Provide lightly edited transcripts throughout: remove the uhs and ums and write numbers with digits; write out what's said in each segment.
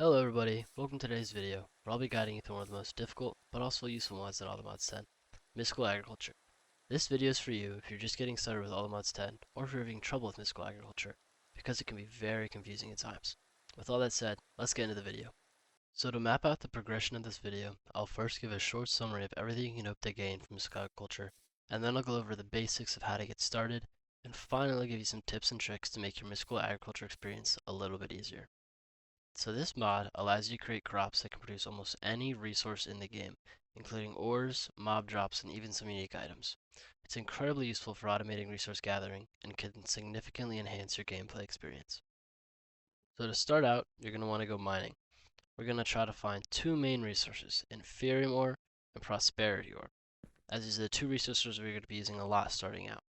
Hello everybody, welcome to today's video, where I'll be guiding you through one of the most difficult, but also useful mods in AutoMods 10, Mystical Agriculture. This video is for you if you're just getting started with AutoMods 10, or if you're having trouble with Mystical Agriculture, because it can be very confusing at times. With all that said, let's get into the video. So to map out the progression of this video, I'll first give a short summary of everything you can hope to gain from Mystical Agriculture, and then I'll go over the basics of how to get started, and finally give you some tips and tricks to make your Mystical Agriculture experience a little bit easier. So this mod allows you to create crops that can produce almost any resource in the game, including ores, mob drops, and even some unique items. It's incredibly useful for automating resource gathering and can significantly enhance your gameplay experience. So to start out, you're going to want to go mining. We're going to try to find two main resources, Inferium ore and Prosperity ore, as these are the two resources we're going to be using a lot starting out.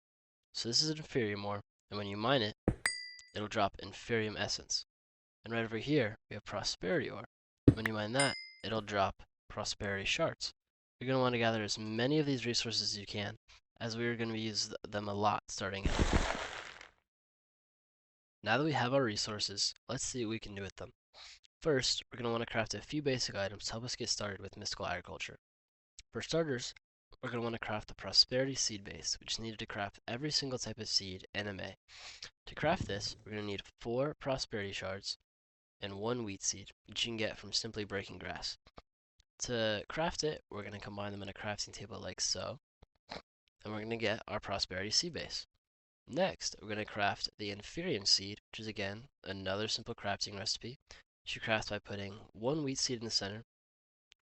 So this is an Inferium ore, and when you mine it, it'll drop Inferium essence. And right over here, we have Prosperity ore. When you mine that, it'll drop Prosperity shards. You're going to want to gather as many of these resources as you can, as we're going to use them a lot starting out. Now that we have our resources, let's see what we can do with them. First, we're going to want to craft a few basic items to help us get started with Mystical Agriculture. For starters, we're going to want to craft the Prosperity seed base, which is needed to craft every single type of seed NMA. To craft this, we're going to need 4 Prosperity shards, and 1 wheat seed, which you can get from simply breaking grass. To craft it, we're going to combine them in a crafting table like so, and we're going to get our Prosperity seed base. Next, we're going to craft the Inferium seed, which is again another simple crafting recipe, which you craft by putting 1 wheat seed in the center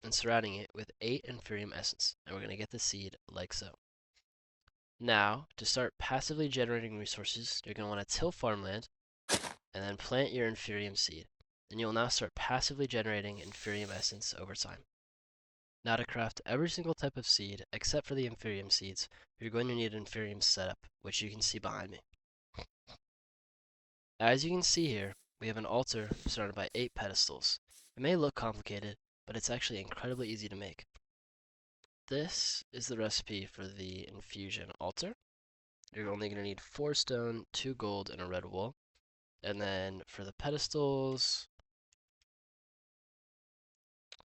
and surrounding it with 8 Inferium essence, and we're going to get the seed like so. Now, to start passively generating resources, you're going to want to till farmland and then plant your Inferium seed. And you'll now start passively generating Inferium essence over time. Now to craft every single type of seed except for the Inferium seeds, you're going to need an Inferium setup, which you can see behind me. As you can see here, we have an altar surrounded by 8 pedestals. It may look complicated, but it's actually incredibly easy to make. This is the recipe for the infusion altar. You're only going to need 4 stone, 2 gold, and a red wool. And then for the pedestals,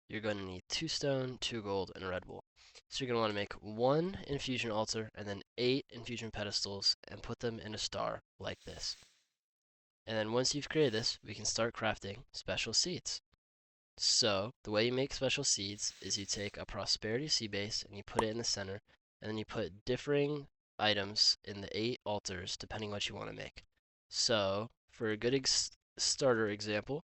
you're going to need 2 stone, 2 gold, and a red wool. So you're going to want to make 1 infusion altar and then 8 infusion pedestals and put them in a star like this. And then once you've created this, we can start crafting special seeds. So the way you make special seeds is you take a Prosperity seed base and you put it in the center, and then you put differing items in the 8 altars depending what you want to make. So for a good starter example,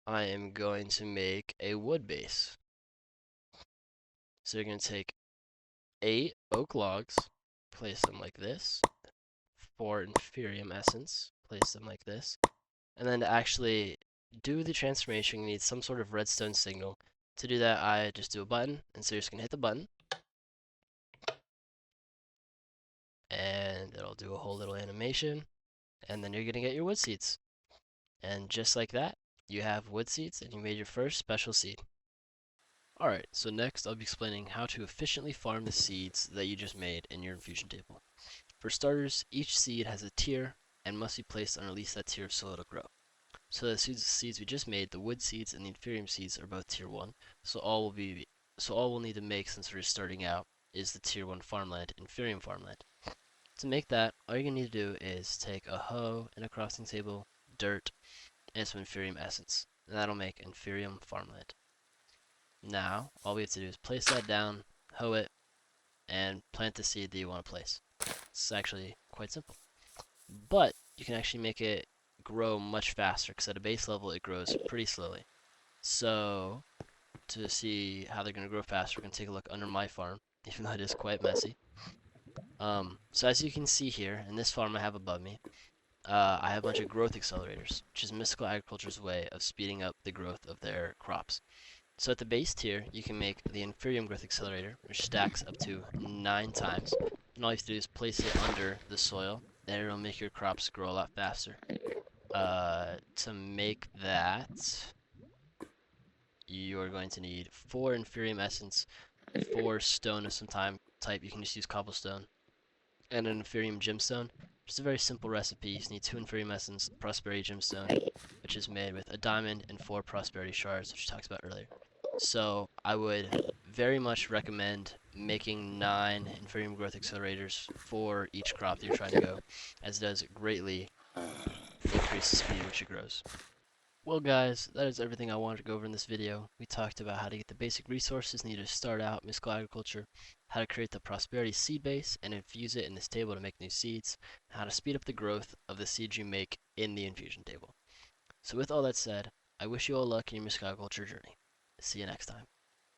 I am going to make a wood base. So you're going to take 8 oak logs, place them like this, 4 Inferium essence, place them like this, and then to actually do the transformation, you need some sort of redstone signal. To do that, I just do a button, and so you're just going to hit the button, and it'll do a whole little animation, and then you're going to get your wood seeds. And just like that, you have wood seeds, and you made your first special seed. Alright, so next I'll be explaining how to efficiently farm the seeds that you just made in your infusion table. For starters, each seed has a tier and must be placed on at least that tier of soil to grow. So the seeds we just made, the wood seeds and the Inferium seeds, are both tier 1, so all we'll need to make since we're starting out is the tier 1 farmland, Inferium farmland. To make that, all you're going to need to do is take a hoe and a crafting table, dirt, and some Inferium essence, and that'll make Inferium farmland. Now, all we have to do is place that down, hoe it, and plant the seed that you want to place. It's actually quite simple. But you can actually make it grow much faster, because at a base level it grows pretty slowly. So, to see how they're going to grow faster, we're going to take a look under my farm, even though it is quite messy. So as you can see here, in this farm I have above me, I have a bunch of growth accelerators, which is Mystical Agriculture's way of speeding up the growth of their crops. So at the base tier, you can make the Inferium Growth Accelerator, which stacks up to 9 times. And all you have to do is place it under the soil, and it'll make your crops grow a lot faster. To make that, you're going to need 4 Inferium Essence, 4 stone of some type, you can just use cobblestone, and an Inferium Gemstone. Just a very simple recipe. You just need 2 Inferium Essence, Prosperity Gemstone, which is made with a diamond and 4 Prosperity Shards, which we talked about earlier. So I would very much recommend making 9 Inferium Growth Accelerators for each crop that you're trying to go, as it does greatly increase the speed at which it grows. Well guys, that is everything I wanted to go over in this video. We talked about how to get the basic resources needed to start out mystical agriculture, how to create the prosperity seed base and infuse it in this table to make new seeds, and how to speed up the growth of the seeds you make in the infusion table. So with all that said, I wish you all luck in your mystical agriculture journey. See you next time.